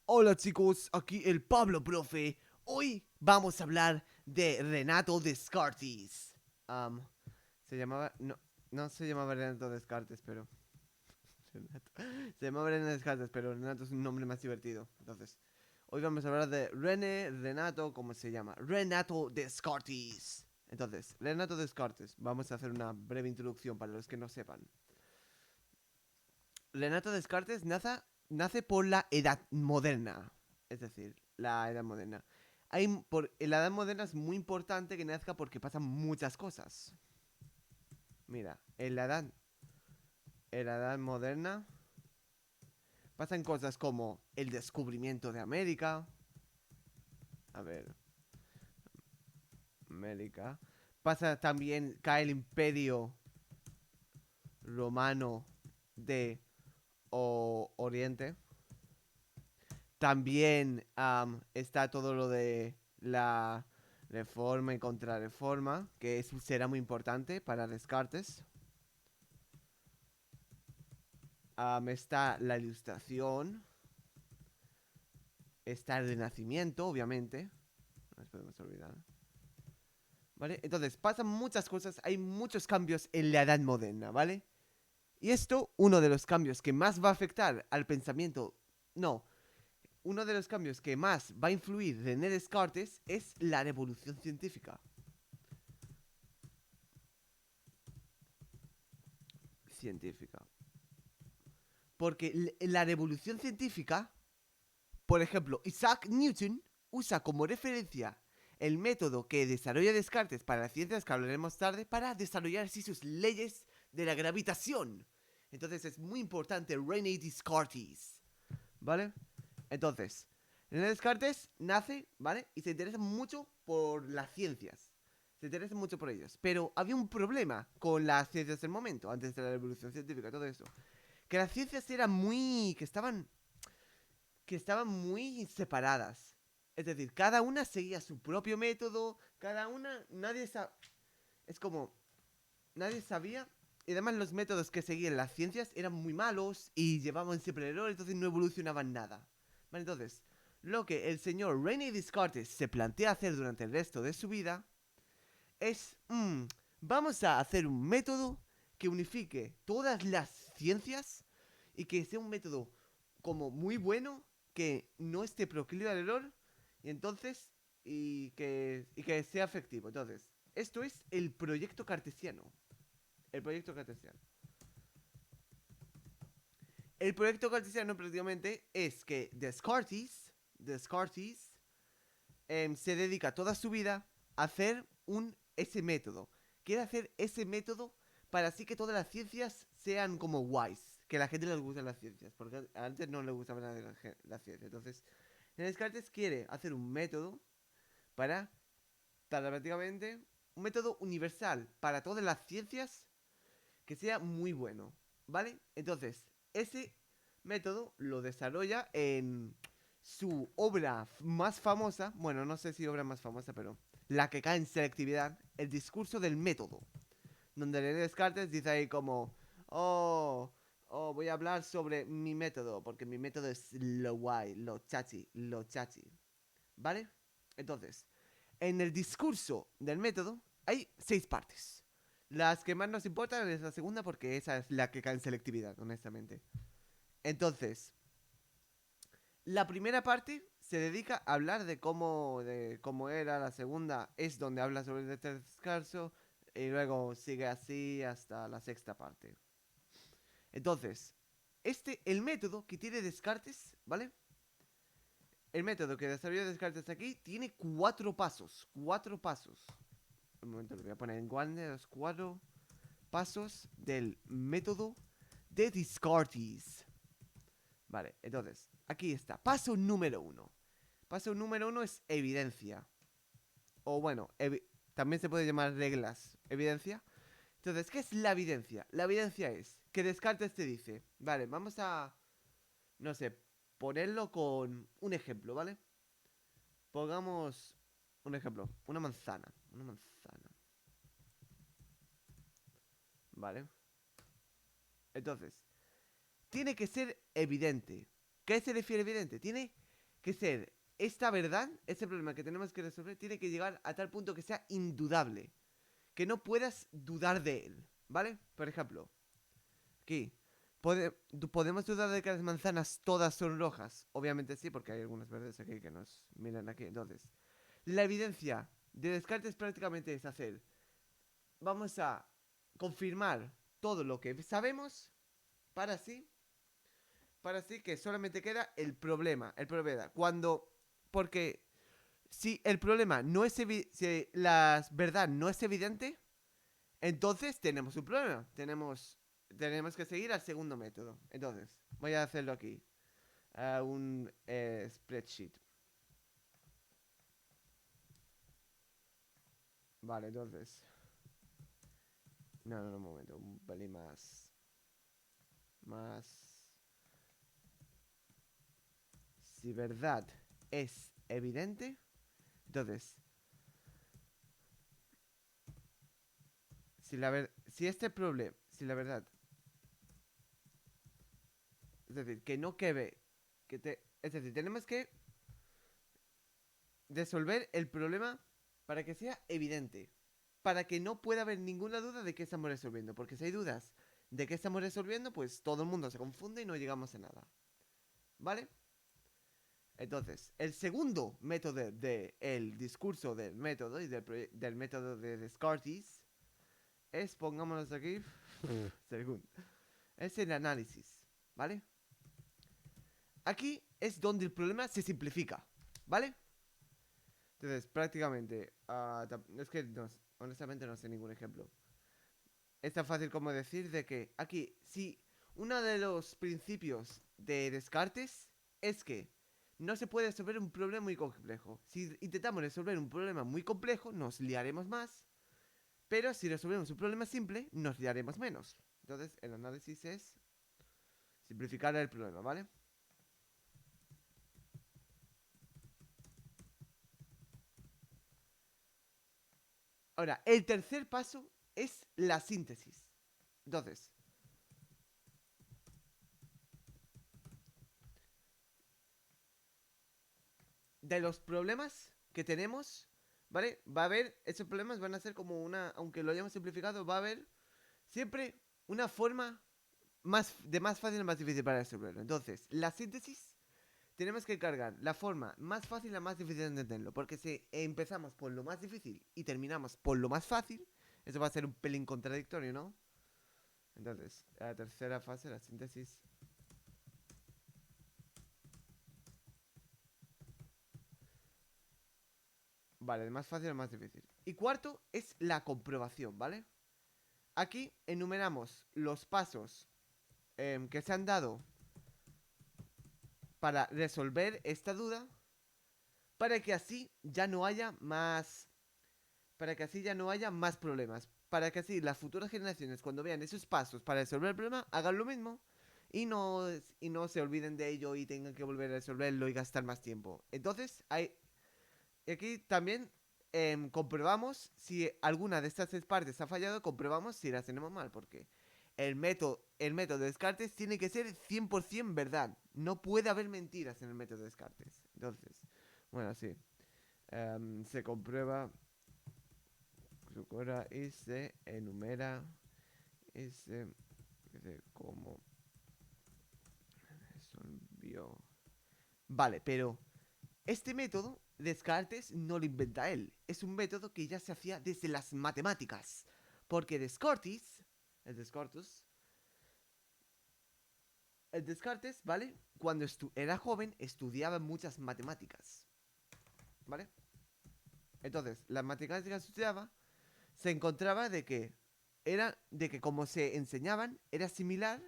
Hola chicos, aquí el Pablo Profe. Hoy vamos a hablar de Renato Descartes. Am, se llamaba... No se llamaba Renato Descartes, pero... Renato. Se llamaba Renato Descartes, pero Renato es un nombre más divertido. Entonces, hoy vamos a hablar de Renato, ¿cómo se llama? Renato Descartes. Entonces, Renato Descartes. Vamos a hacer una breve introducción para los que no sepan. Renato Descartes nace por la Edad Moderna. Es decir, la Edad Moderna. En la Edad Moderna es muy importante que nazca porque pasan muchas cosas. Mira, en la Edad Moderna pasan cosas como el descubrimiento de América. A ver, América. Pasa también, cae el imperio romano de Oriente. También está todo lo de la reforma y contrarreforma, que será muy importante para Descartes. Está la ilustración, está el renacimiento, obviamente. No nos podemos olvidar. ¿Vale? Entonces, pasan muchas cosas, hay muchos cambios en la edad moderna, ¿vale? Y esto, uno de los cambios que más va a afectar al pensamiento, no, uno de los cambios que más va a influir René Descartes es la revolución científica. Científica. Porque la revolución científica, por ejemplo, Isaac Newton usa como referencia el método que desarrolla Descartes para las ciencias que hablaremos tarde para desarrollar así sus leyes de la gravitación. Entonces es muy importante René Descartes, ¿vale? Entonces, René Descartes nace, ¿vale? Y se interesa mucho por las ciencias. Se interesa mucho por ellos. Pero había un problema con las ciencias del momento, antes de la revolución científica, todo eso. Que las ciencias eran muy... que estaban muy separadas. Es decir, cada una seguía su propio método, cada una, es como, nadie sabía. Y además los métodos que seguían las ciencias eran muy malos y llevaban siempre error, entonces no evolucionaban nada. Vale, entonces, lo que el señor René Descartes se plantea hacer durante el resto de su vida es, vamos a hacer un método que unifique todas las ciencias y que sea un método como muy bueno, que no esté proclive al error y entonces y que sea efectivo. Entonces, esto es el proyecto cartesiano. El proyecto cartesiano. El proyecto cartesiano prácticamente es que Descartes se dedica toda su vida a hacer ese método. Quiere hacer ese método para así que todas las ciencias sean como guays. Que a la gente les gusten las ciencias. Porque antes no le gustaba nada de la ciencia. Entonces, Descartes quiere hacer un método para prácticamente un método universal para todas las ciencias que sea muy bueno. ¿Vale? Entonces, ese método lo desarrolla en su obra más famosa, bueno, no sé si obra más famosa, pero la que cae en selectividad, el discurso del método, donde René Descartes dice ahí como, oh, voy a hablar sobre mi método, porque mi método es lo guay, lo chachi, ¿vale? Entonces, en el discurso del método hay 6 partes. Las que más nos importan es la segunda porque esa es la que cae en selectividad, honestamente. Entonces, la primera parte se dedica a hablar de cómo era. La segunda es donde habla sobre el descanso. Y luego sigue así hasta la sexta parte. Entonces, el método que tiene Descartes, ¿vale? El método que desarrolló Descartes aquí tiene 4 pasos. 4 pasos. Un momento, lo voy a poner en grande. Los 4 pasos del método de Descartes. Vale, entonces, aquí está. Paso número 1. Paso número 1 es evidencia. O bueno, también se puede llamar reglas. Evidencia. Entonces, ¿qué es la evidencia? La evidencia es que Descartes te dice, vale, vamos a, no sé, ponerlo con un ejemplo, ¿vale? Pongamos un ejemplo, una manzana. Una manzana. ¿Vale? Entonces, tiene que ser evidente. ¿Qué se refiere evidente? Tiene que ser esta verdad, este problema que tenemos que resolver, tiene que llegar a tal punto que sea indudable. Que no puedas dudar de él, ¿vale? Por ejemplo, aquí. ¿Podemos dudar de que las manzanas todas son rojas? Obviamente sí, porque hay algunas verdes aquí que nos miran aquí. Entonces, la evidencia de Descartes prácticamente es hacer. Vamos a confirmar todo lo que sabemos para así. Para así que solamente queda el problema. El problema. Cuando. Porque si el problema no es si la verdad no es evidente, entonces tenemos un problema. Tenemos que seguir al segundo método. Entonces, voy a hacerlo aquí. Un spreadsheet. Vale, entonces. No, un momento. Un pelín más. Más. Si verdad es evidente. Entonces. Si este problema. Si la verdad. Es decir, que no quede. Es decir, tenemos que resolver el problema para que sea evidente. Para que no pueda haber ninguna duda de qué estamos resolviendo. Porque si hay dudas de qué estamos resolviendo, pues todo el mundo se confunde y no llegamos a nada. ¿Vale? Entonces, el segundo método del discurso del método y del método de Descartes es, pongámonos aquí, segundo, es el análisis. ¿Vale? Aquí es donde el problema se simplifica. ¿Vale? Entonces, prácticamente, es que honestamente no sé ningún ejemplo. Es tan fácil como decir de que aquí, si uno de los principios de Descartes es que no se puede resolver un problema muy complejo. Si intentamos resolver un problema muy complejo, nos liaremos más. Pero si resolvemos un problema simple, nos liaremos menos. Entonces, el análisis es simplificar el problema, ¿vale? Ahora, el tercer paso es la síntesis. Entonces, de los problemas que tenemos, ¿vale? Va a haber, esos problemas van a ser como una, aunque lo hayamos simplificado, va a haber siempre una forma de más fácil a más difícil para resolverlo. Entonces, la síntesis tenemos que cargar la forma más fácil a más difícil de entenderlo. Porque si empezamos por lo más difícil y terminamos por lo más fácil, eso va a ser un pelín contradictorio, ¿no? Entonces, la tercera fase, la síntesis. Vale, de más fácil a más difícil. Y cuarto es la comprobación, ¿vale? Aquí enumeramos los pasos que se han dado para resolver esta duda, para que así ya no haya más, para que así ya no haya más problemas, para que así las futuras generaciones cuando vean esos pasos para resolver el problema hagan lo mismo y no se olviden de ello y tengan que volver a resolverlo y gastar más tiempo. Entonces, aquí también comprobamos si alguna de estas tres partes ha fallado, comprobamos si las tenemos mal, porque el método de Descartes tiene que ser 100% verdad. No puede haber mentiras en el método de Descartes. Entonces, bueno, sí. Se comprueba y se enumera y se dice cómo resolvió. Vale, pero este método Descartes no lo inventa él. Es un método que ya se hacía desde las matemáticas. Porque el Descartes, ¿vale? Cuando era joven estudiaba muchas matemáticas. ¿Vale? Entonces, las matemáticas que estudiaba se encontraba de que como se enseñaban era similar,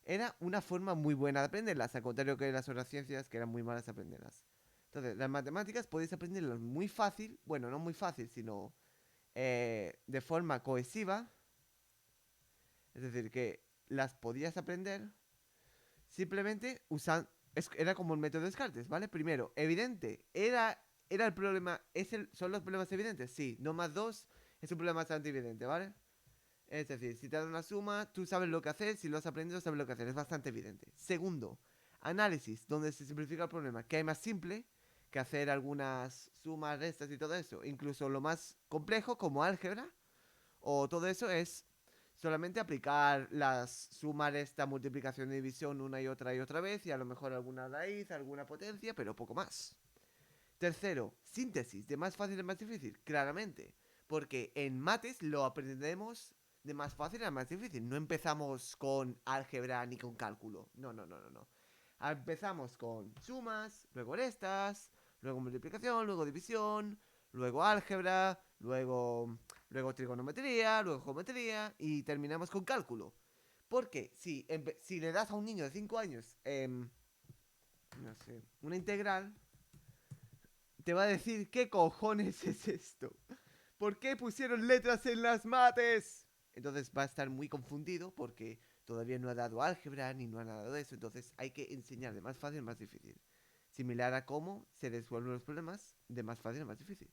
era una forma muy buena de aprenderlas, al contrario que las otras ciencias que eran muy malas de aprenderlas. Entonces, las matemáticas podéis aprenderlas muy fácil, bueno, no muy fácil, sino de forma cohesiva, es decir, que las podías aprender simplemente usando. Era como el método de Descartes, ¿vale? Primero, evidente. Era el problema. ¿Son los problemas evidentes? Sí. No más 2 es un problema bastante evidente, ¿vale? Es decir, si te dan una suma, tú sabes lo que hacer. Si lo has aprendido, sabes lo que hacer. Es bastante evidente. Segundo, análisis, donde se simplifica el problema. ¿Qué hay más simple que hacer algunas sumas, restas y todo eso? Incluso lo más complejo, como álgebra, o todo eso es solamente aplicar las sumas, resta, multiplicación y división una y otra vez, y a lo mejor alguna raíz, alguna potencia, pero poco más. Tercero, síntesis, de más fácil a más difícil, claramente. Porque en mates lo aprendemos de más fácil a más difícil. No empezamos con álgebra ni con cálculo. No, no, no, no, no. Empezamos con sumas, luego restas, luego multiplicación, luego división, luego álgebra, luego trigonometría, luego geometría y terminamos con cálculo. Porque si le das a un niño de 5 años, no sé, una integral, te va a decir qué cojones es esto. ¿Por qué pusieron letras en las mates? Entonces va a estar muy confundido porque todavía no ha dado álgebra ni no ha dado eso. Entonces hay que enseñar de más fácil a más difícil. Similar a cómo se resuelven los problemas de más fácil a más difícil.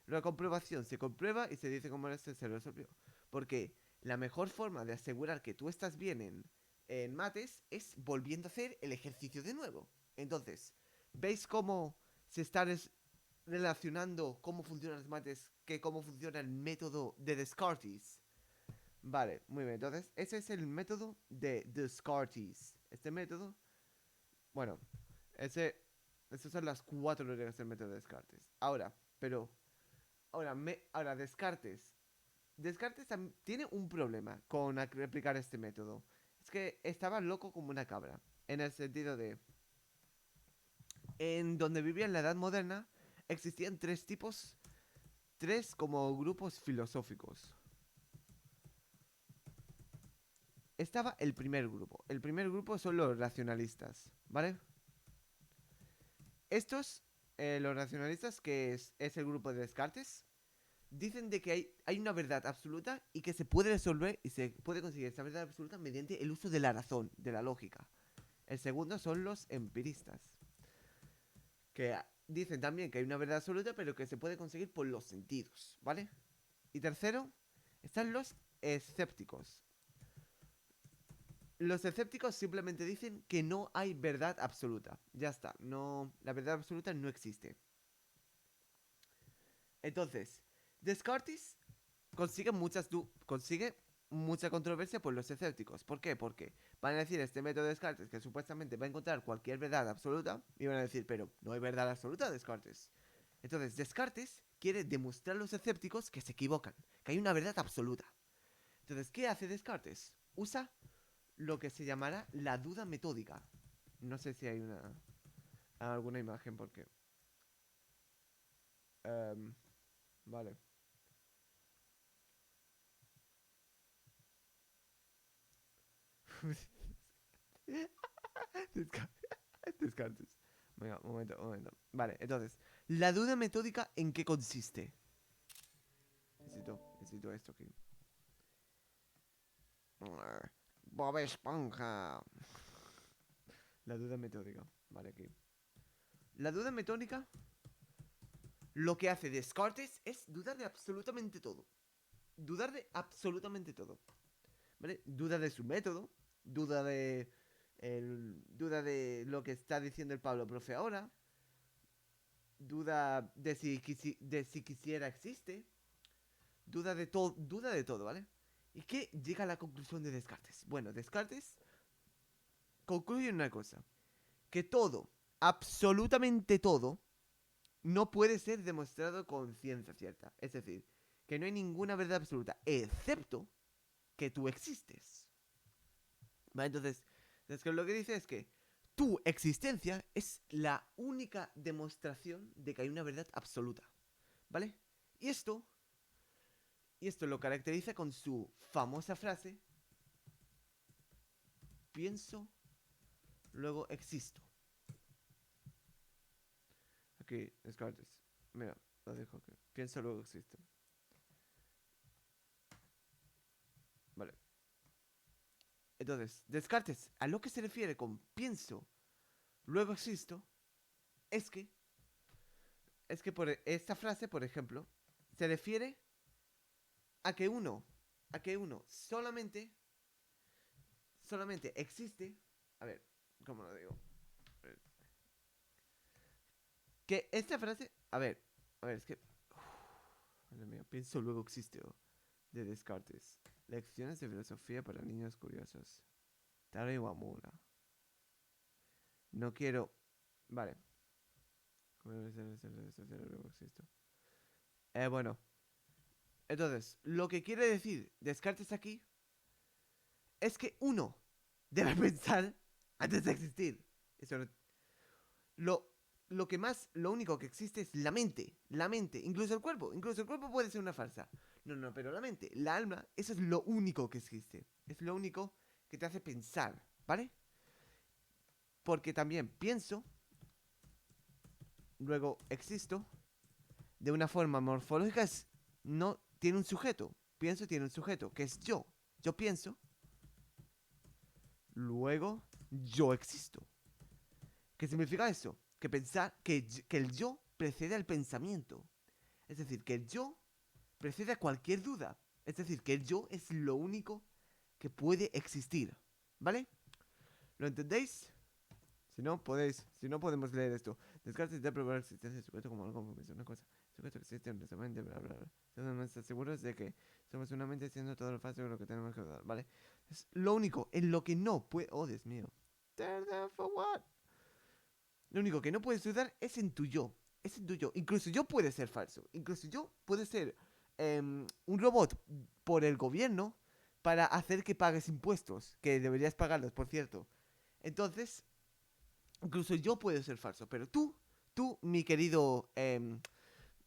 La comprobación se comprueba y se dice cómo se resolvió. Porque la mejor forma de asegurar que tú estás bien en mates es volviendo a hacer el ejercicio de nuevo. Entonces, ¿veis cómo se está relacionando cómo funcionan las mates que cómo funciona el método de Descartes? Vale, muy bien. Entonces, ese es el método de Descartes. Este método, bueno, esas son las 4 reglas del método de Descartes. Ahora Descartes. Descartes tiene un problema con replicar este método. Es que estaba loco como una cabra. En el sentido de, en donde vivía en la Edad Moderna, existían tres como grupos filosóficos. Estaba el primer grupo. El primer grupo son los racionalistas, ¿vale? Estos, los racionalistas, que es el grupo de Descartes, dicen de que hay una verdad absoluta y que se puede resolver y se puede conseguir esa verdad absoluta mediante el uso de la razón, de la lógica. El segundo son los empiristas, que dicen también que hay una verdad absoluta, pero que se puede conseguir por los sentidos, ¿vale? Y tercero, están los escépticos. Los escépticos simplemente dicen que no hay verdad absoluta. Ya está, no, la verdad absoluta no existe. Entonces, Descartes consigue mucha controversia por los escépticos. ¿Por qué? Porque van a decir este método de Descartes que supuestamente va a encontrar cualquier verdad absoluta y van a decir, pero no hay verdad absoluta, Descartes. Entonces, Descartes quiere demostrar a los escépticos que se equivocan, que hay una verdad absoluta. Entonces, ¿qué hace Descartes? Usa lo que se llamará la duda metódica. No sé si hay alguna imagen porque... vale. Descartes. Venga, un momento, un momento. Vale, entonces, ¿la duda metódica en qué consiste? Necesito esto aquí. Bob Esponja. La duda metódica. Vale, aquí. La duda metódica, lo que hace Descartes es dudar de absolutamente todo. Dudar de absolutamente todo. ¿Vale? Duda de su método. Duda de lo que está diciendo el Pablo Profe ahora. Duda de si quisiera existe. Duda de todo, ¿vale? ¿Y qué llega a la conclusión de Descartes? Bueno, Descartes concluye en una cosa. Que todo, absolutamente todo, no puede ser demostrado con ciencia cierta. Es decir, que no hay ninguna verdad absoluta, excepto que tú existes. ¿Vale? Entonces, lo que dice es que tu existencia es la única demostración de que hay una verdad absoluta. ¿Vale? Y esto lo caracteriza con su famosa frase: pienso, luego existo. Aquí, Descartes. Mira, lo dejo aquí. Pienso, luego existo. Vale. Entonces, Descartes, a lo que se refiere con pienso, luego existo, es que, por esta frase, por ejemplo, se refiere a que uno solamente existe. A ver, ¿cómo lo digo? Que esta frase... A ver, es que... Madre mía, pienso luego existe. De Descartes. Lecciones de filosofía para niños curiosos. Taro Iwamura. No quiero... Vale. Bueno. Entonces, lo que quiere decir Descartes aquí es que uno debe pensar antes de existir. Eso no... Lo, lo que más, lo único que existe es la mente. La mente, incluso el cuerpo. Incluso el cuerpo puede ser una farsa. No, pero la mente, la alma, eso es lo único que existe. Es lo único que te hace pensar, ¿vale? Porque también pienso, luego existo, de una forma morfológica es, no tiene un sujeto. Pienso tiene un sujeto, que es yo. Yo pienso, luego yo existo. ¿Qué significa eso? Que pensar, que el yo precede al pensamiento. Es decir, que el yo precede a cualquier duda. Es decir, que el yo es lo único que puede existir. ¿Vale? ¿Lo entendéis? Si no, podéis, si no podemos leer esto. Descartes de probar la existencia del sujeto como algo, es una cosa. El sujeto existe en nuestra mente, bla, bla, bla. Entonces no estamos seguros de que somos una mente siendo todo lo fácil de lo que tenemos que dar, ¿vale? Es lo único en lo que no puede... Oh, Dios mío. For what? Lo único que no puedes dudar es en tu yo. Es en tu yo. Incluso yo puede ser falso. Incluso yo puede ser un robot por el gobierno para hacer que pagues impuestos. Que deberías pagarlos, por cierto. Entonces, incluso yo puedo ser falso. Pero tú, mi querido...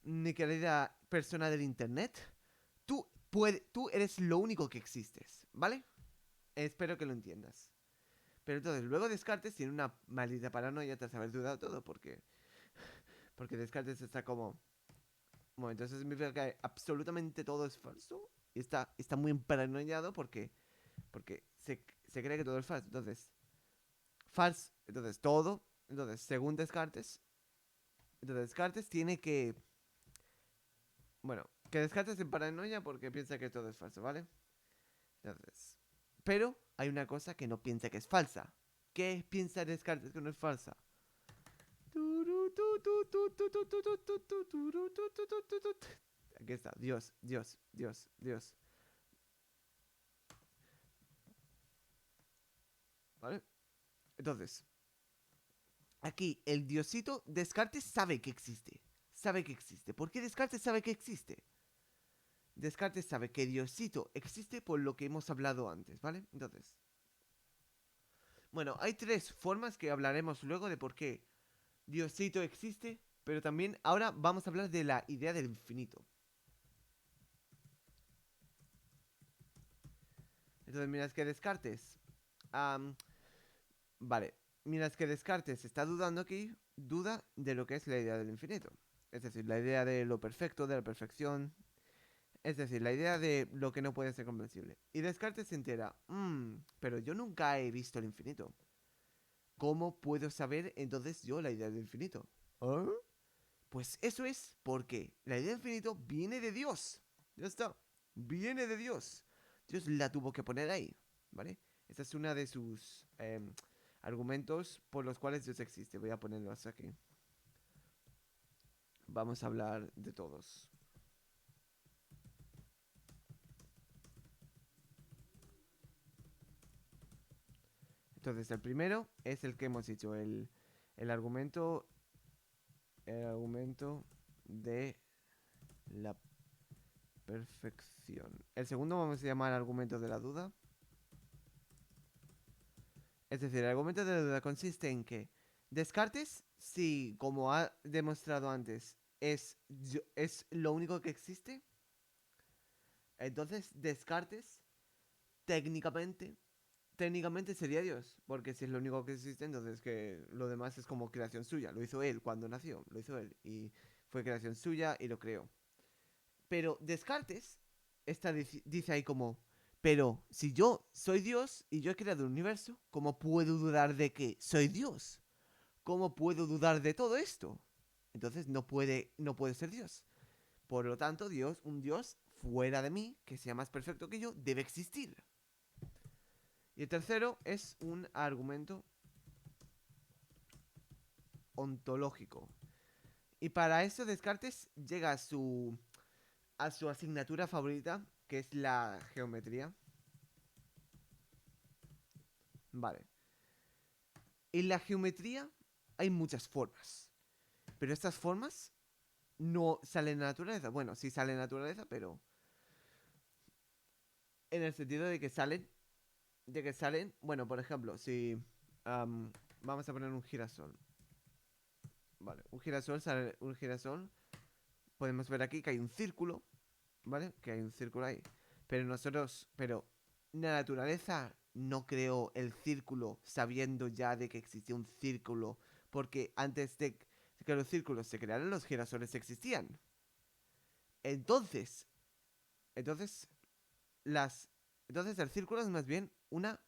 mi querida persona del internet, tú eres lo único que existes, ¿vale? Espero que lo entiendas. Pero entonces, luego Descartes tiene una maldita paranoia tras haber dudado todo, porque Descartes está como... Bueno, entonces significa que absolutamente todo es falso. Y está muy paranoiado porque se cree que todo es falso. Entonces, falso. Entonces, todo. Entonces, según Descartes, tiene que... Bueno, que Descartes se paranoia porque piensa que todo es falso, ¿vale? Entonces, pero hay una cosa que no piensa que es falsa. ¿Qué piensa Descartes que no es falsa? Aquí está, Dios, Dios, Dios, Dios. ¿Vale? Entonces, aquí el diosito Descartes sabe que existe. Sabe que existe. ¿Por qué Descartes sabe que existe? Descartes sabe que Diosito existe por lo que hemos hablado antes, ¿vale? Entonces, bueno, hay tres formas que hablaremos luego de por qué Diosito existe, pero también ahora vamos a hablar de la idea del infinito. Entonces, miras que Descartes. Vale, miras que Descartes está dudando aquí, duda de lo que es la idea del infinito. Es decir, la idea de lo perfecto, de la perfección. Es decir, la idea de lo que no puede ser comprensible. Y Descartes se entera, pero yo nunca he visto el infinito. ¿Cómo puedo saber entonces yo la idea del infinito? ¿Ah? Pues eso es porque la idea del infinito viene de Dios. Ya está. Viene de Dios. Dios la tuvo que poner ahí. ¿Vale? Esta es una de sus argumentos por los cuales Dios existe. Voy a ponerlos aquí. Vamos a hablar de todos. Entonces, el primero es el que hemos dicho. El argumento. El argumento de la perfección. El segundo vamos a llamar argumento de la duda. Es decir, el argumento de la duda consiste en que Descartes, si como ha demostrado antes, es lo único que existe, entonces Descartes técnicamente, técnicamente sería Dios, porque si es lo único que existe, entonces que lo demás es como creación suya. Lo hizo él cuando nació, lo hizo él y fue creación suya y lo creó. Pero Descartes dice ahí como, pero si yo soy Dios y yo he creado el universo, ¿cómo puedo dudar de que soy Dios? ¿Cómo puedo dudar de todo esto? Entonces no puede ser Dios. Por lo tanto, Dios, un Dios fuera de mí, que sea más perfecto que yo, debe existir. Y el tercero es un argumento ontológico. Y para eso Descartes llega a su asignatura favorita, que es la geometría. Vale. En la geometría hay muchas formas. Pero estas formas no salen en la naturaleza. Bueno, sí salen en la naturaleza, pero en el sentido de que salen. De que salen. Bueno, por ejemplo, si. Vamos a poner un girasol. Vale, un girasol sale. Un girasol. Podemos ver aquí que hay un círculo. ¿Vale? Que hay un círculo ahí. Pero nosotros. Pero la naturaleza no creó el círculo sabiendo ya de que existía un círculo. Porque antes de que los círculos se crearan, los girasoles existían. Entonces. Entonces. Las. Entonces el círculo es más bien una.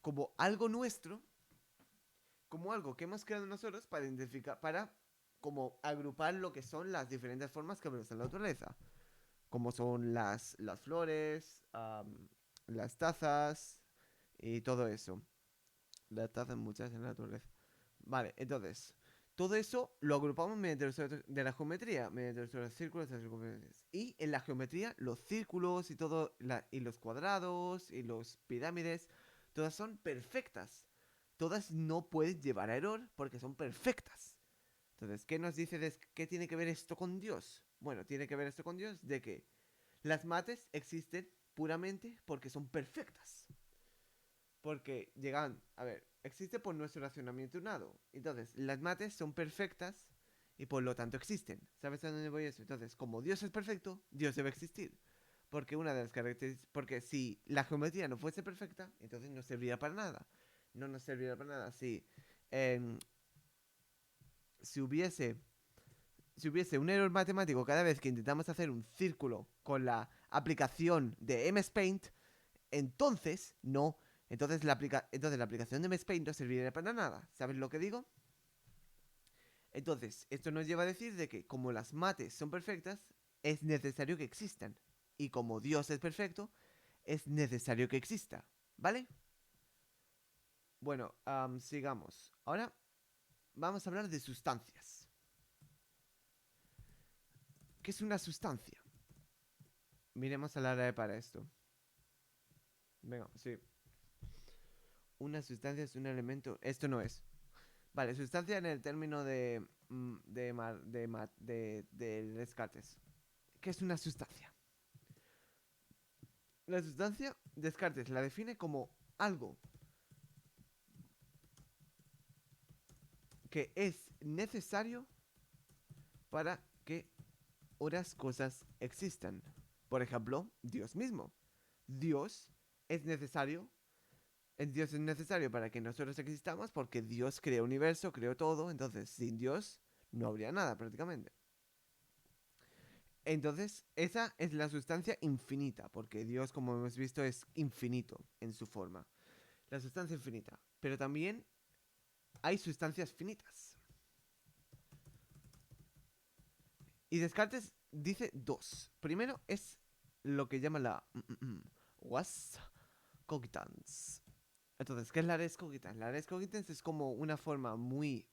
Como algo nuestro. Como algo que hemos creado nosotros para identificar. Para. Como agrupar lo que son las diferentes formas que vemos en la naturaleza. Como son las flores, las tazas y todo eso. Las tazas muchas en la naturaleza. Vale, entonces, todo eso lo agrupamos mediante los de la geometría, mediante los círculos y las circunferencias. Y en la geometría, los círculos y todo, y los cuadrados y los pirámides, todas son perfectas. Todas no pueden llevar a error porque son perfectas. Entonces, ¿qué nos dice qué tiene que ver esto con Dios? Bueno, tiene que ver esto con Dios de que las mates existen puramente porque son perfectas. Porque llegan, a ver, existe por nuestro racionamiento unado. Entonces, las mates son perfectas y por lo tanto existen. ¿Sabes a dónde voy eso? Entonces, como Dios es perfecto, Dios debe existir. Porque una de las características. Porque si la geometría no fuese perfecta, entonces no serviría para nada. No nos serviría para nada. Eh, si hubiese. Si hubiese un error matemático cada vez que intentamos hacer un círculo con la aplicación de MS Paint, entonces no. Entonces la aplicación de MS Paint no serviría para nada. ¿Sabes lo que digo? Entonces, esto nos lleva a decir de que como las mates son perfectas, es necesario que existan. Y como Dios es perfecto, es necesario que exista. ¿Vale? Bueno, sigamos. Ahora vamos a hablar de sustancias. ¿Qué es una sustancia? Miremos a la área para esto. Venga, sí. Una sustancia es un elemento. Esto no es. Vale, sustancia en el término de Descartes. ¿Qué es una sustancia? La sustancia, Descartes la define como algo que es necesario para que otras cosas existan. Por ejemplo, Dios mismo. Dios es necesario. Dios es necesario para que nosotros existamos porque Dios creó el universo, creó todo. Entonces, sin Dios no habría nada prácticamente. Entonces, esa es la sustancia infinita, porque Dios, como hemos visto, es infinito en su forma. La sustancia infinita. Pero también hay sustancias finitas. Y Descartes dice dos. Primero es lo que llama la was cogitans. Entonces, ¿qué es la res cogitans? La res cogitans es como una forma muy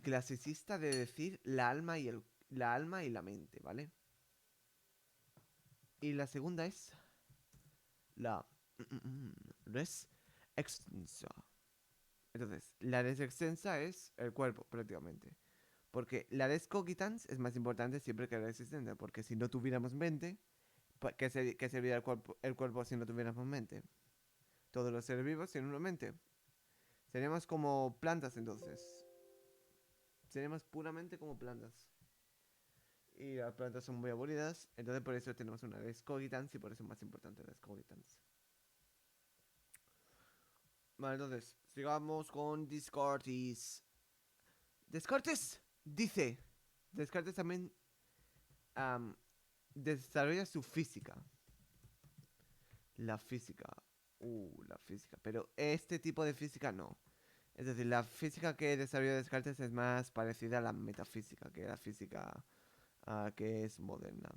clasicista de decir la alma y la mente, ¿vale? Y la segunda es la res extensa. Entonces, la res extensa es el cuerpo, prácticamente. Porque la res cogitans es más importante siempre que la res extensa. Porque si no tuviéramos mente, ¿qué serviría el cuerpo si no tuviéramos mente? Todos los seres vivos tienen una mente. Seríamos como plantas entonces. Seríamos puramente como plantas. Y las plantas son muy aburridas. Entonces por eso tenemos una res cogitans y por eso es más importante la res cogitans. Vale, entonces, sigamos con Descartes. Descartes dice. Descartes también am, desarrolla su física. La física. La física. Pero este tipo de física no. Es decir, la física que desarrolla Descartes es más parecida a la metafísica que la física que es moderna.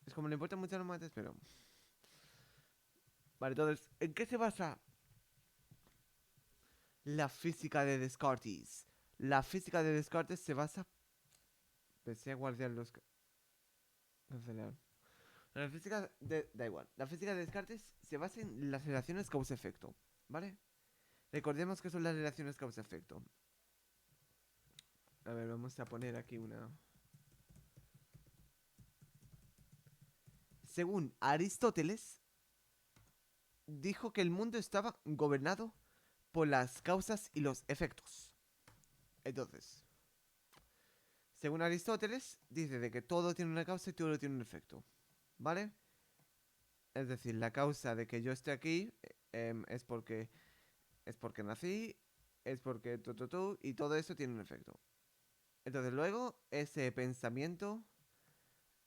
Es como le importan mucho los mates, pero. Vale, entonces, ¿en qué se basa la física de Descartes. La física de Descartes se basa... Pensé a guardar los... Cancelar. La física de... Da igual. La física de Descartes se basa en las relaciones causa-efecto. ¿Vale? Recordemos que son las relaciones causa-efecto. A ver, vamos a poner aquí una... Según Aristóteles, dijo que el mundo estaba gobernado por las causas y los efectos. Entonces, según Aristóteles, dice de que todo tiene una causa y todo tiene un efecto. ¿Vale? Es decir, la causa de que yo esté aquí es porque nací, es porque y todo eso tiene un efecto. Entonces luego ese pensamiento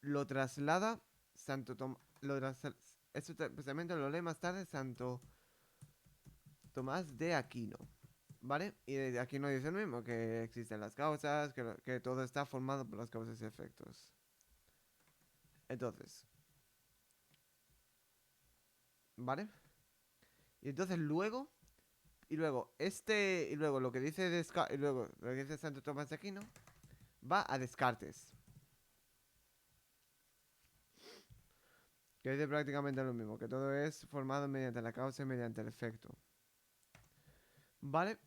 lo traslada Santo Tomás, ese pensamiento lo lee más tarde Santo Tomás de Aquino, ¿vale? Y de Aquino dice lo mismo, que existen las causas, que todo está formado por las causas y efectos. Entonces, ¿vale? Y entonces luego, y luego lo que dice y luego lo que dice Santo Tomás de Aquino va a Descartes, que dice prácticamente lo mismo, que todo es formado mediante la causa y mediante el efecto. ¿Vale?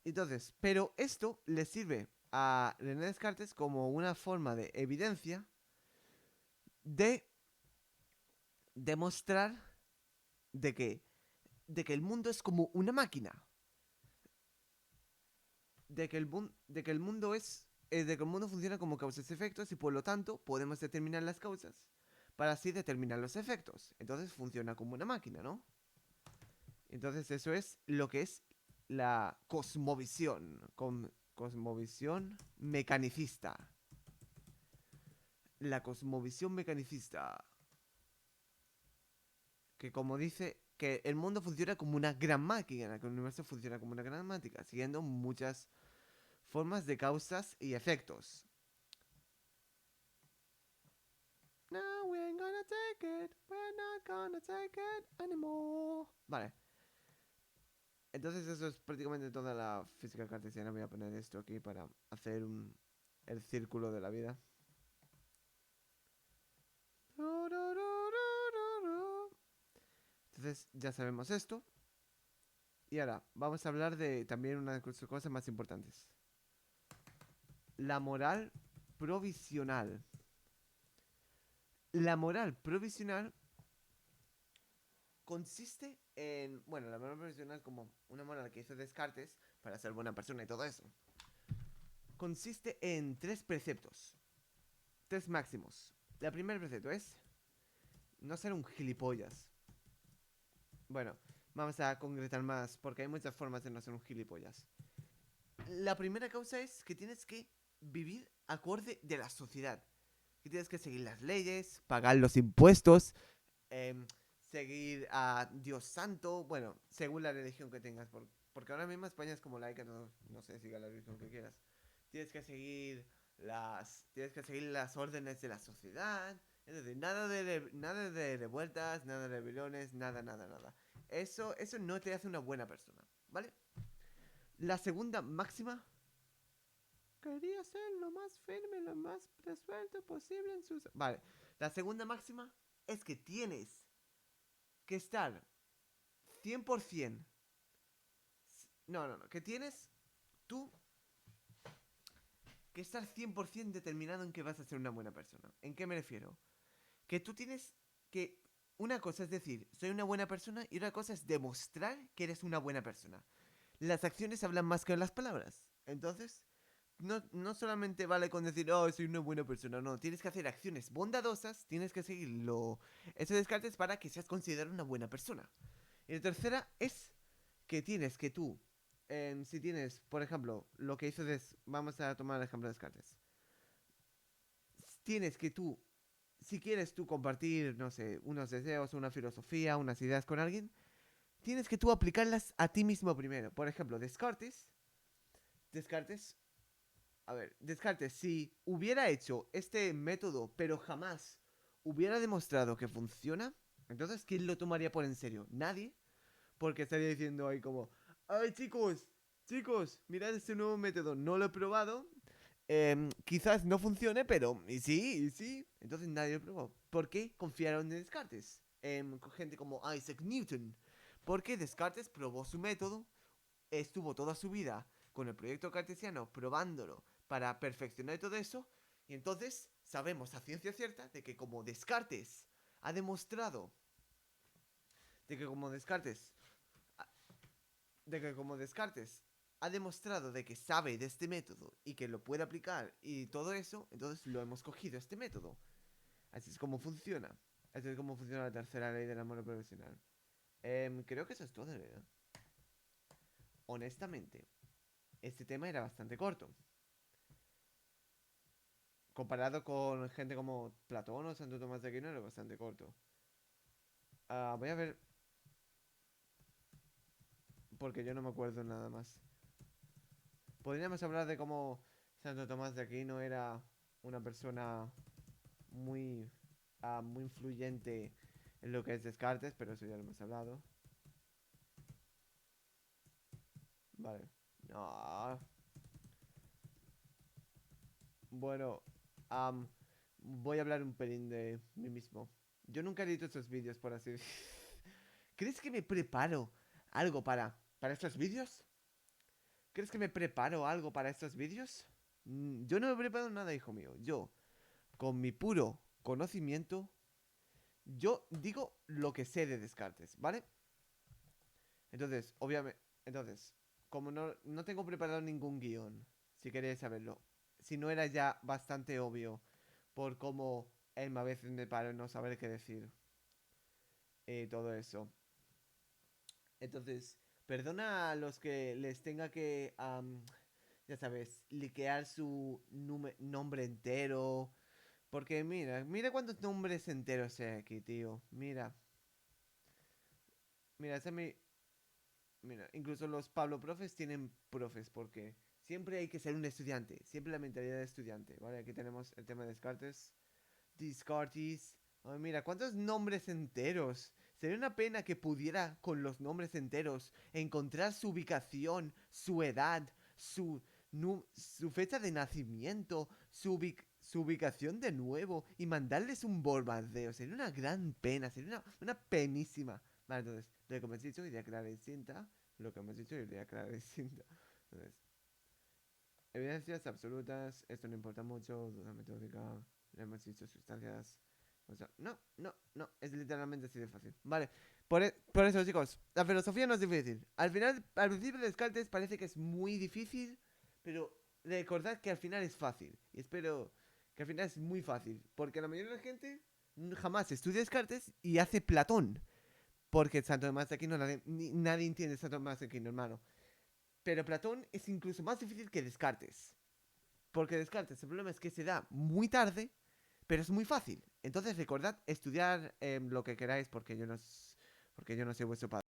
Entonces, pero esto le sirve a René Descartes como una forma de evidencia de demostrar de que, de que el mundo es como una máquina. De que el mundo es... de que el mundo funciona como causas y efectos y por lo tanto podemos determinar las causas para así determinar los efectos. Entonces funciona como una máquina, ¿no? Entonces eso es lo que es la cosmovisión. Cosmovisión mecanicista. La cosmovisión mecanicista. Que como dice que el mundo funciona como una gran máquina, que el universo funciona como una gran máquina, siguiendo muchas formas de causas y efectos. No, we ain't gonna take it. We're not gonna take it anymore. Vale. Entonces eso es prácticamente toda la física cartesiana. Voy a poner esto aquí para hacer el círculo de la vida. Entonces ya sabemos esto. Y ahora vamos a hablar de también una de las cosas más importantes. La moral provisional. La moral provisional consiste en... Bueno, la moral provisional como una moral que hizo Descartes para ser buena persona y todo eso. Consiste en 3 preceptos. 3 máximos. El primer precepto es no ser un gilipollas. Bueno, vamos a concretar más porque hay muchas formas de no ser un gilipollas. La primera causa es que tienes que vivir acorde de la sociedad. Que tienes que seguir las leyes, pagar los impuestos, seguir a Dios Santo, bueno, según la religión que tengas, porque ahora mismo España es como laica, no sé, siga la religión que quieras. Tienes que seguir las órdenes de la sociedad, es decir, nada de revueltas, nada de rebeliones, nada. Eso no te hace una buena persona, ¿vale? La segunda máxima. Quería ser lo más firme, lo más resuelto posible en sus... Vale, la segunda máxima es que tienes que estar 100%... No, que tienes tú que estar 100% determinado en que vas a ser una buena persona. ¿En qué me refiero? Que tú tienes que... Una cosa es decir, soy una buena persona y otra cosa es demostrar que eres una buena persona. Las acciones hablan más que las palabras. Entonces, no solamente vale con decir, oh, soy una buena persona, no. Tienes que hacer acciones bondadosas, tienes que seguirlo. Eso Descartes para que seas considerado una buena persona. Y la tercera es que tienes que tú, si tienes, por ejemplo, lo que hizo vamos a tomar el ejemplo de Descartes. Tienes que tú, si quieres tú compartir, no sé, unos deseos, una filosofía, unas ideas con alguien, tienes que tú aplicarlas a ti mismo primero. Por ejemplo, Descartes, a ver, Descartes, si hubiera hecho este método, pero jamás hubiera demostrado que funciona, entonces ¿quién lo tomaría por en serio? Nadie, porque estaría diciendo ahí como, Ay, chicos, mirad este nuevo método. No lo he probado. Quizás no funcione, pero y sí. Entonces nadie lo probó. ¿Por qué confiaron en Descartes? Con gente como Isaac Newton. Porque Descartes probó su método, estuvo toda su vida con el proyecto cartesiano probándolo para perfeccionar todo eso. Y entonces sabemos a ciencia cierta de que como Descartes ha demostrado de que como Descartes de que como Descartes ha demostrado de que sabe de este método y que lo puede aplicar y todo eso, entonces lo hemos cogido este método. Así es como funciona. Así es como funciona la tercera ley del amor profesional. Creo que eso es todo, ¿verdad? Honestamente, este tema era bastante corto. Comparado con gente como Platón o Santo Tomás de Aquino, era bastante corto. Voy a ver, porque yo no me acuerdo nada más. Podríamos hablar de cómo Santo Tomás de Aquino era una persona muy, muy influyente en lo que es Descartes, pero eso ya lo hemos hablado. Vale. No. Bueno, am, voy a hablar un pelín de mí mismo. Yo nunca edito estos vídeos, por así decirlo. ¿Crees que me preparo algo para estos vídeos? ¿Crees que me preparo algo para estos vídeos? Yo no me preparo nada, hijo mío. Yo, con mi puro conocimiento, yo digo lo que sé de Descartes, ¿vale? Entonces, obviamente, entonces, como no tengo preparado ningún guión, si queréis saberlo, si no era ya bastante obvio por cómo a veces me paro no saber qué decir y todo eso. Entonces, perdona a los que les tenga que, ya sabes, liquear su nombre entero. Porque mira cuántos nombres enteros hay aquí, tío. Mira, ese es mi, mira, incluso los Pablo Profes tienen profes porque siempre hay que ser un estudiante, siempre la mentalidad de estudiante, ¿vale? Aquí tenemos el tema de Descartes. Descartes. Ay, mira, cuántos nombres enteros. Sería una pena que pudiera, con los nombres enteros, encontrar su ubicación, su edad, su fecha de nacimiento, su ubicación de nuevo y mandarles un bombardeo. Sería una gran pena, sería una penísima. Vale, entonces, lo que hemos dicho iría a quedar distinta. Lo que hemos dicho iría a quedar distinta. Entonces, evidencias absolutas, esto no importa mucho, duda metódica, le hemos dicho sustancias. O sea, no, es literalmente así de fácil. Vale, por eso chicos, la filosofía no es difícil. Al final, al principio de Descartes parece que es muy difícil, pero recordad que al final es fácil. Y espero que al final es muy fácil, porque la mayoría de la gente jamás estudia Descartes y hace Platón. Porque Santo Tomás de Aquino, nadie entiende Santo Tomás de Aquino, hermano. Pero Platón es incluso más difícil que Descartes. Porque Descartes, el problema es que se da muy tarde, pero es muy fácil. Entonces recordad estudiar lo que queráis porque yo no soy vuestro padre.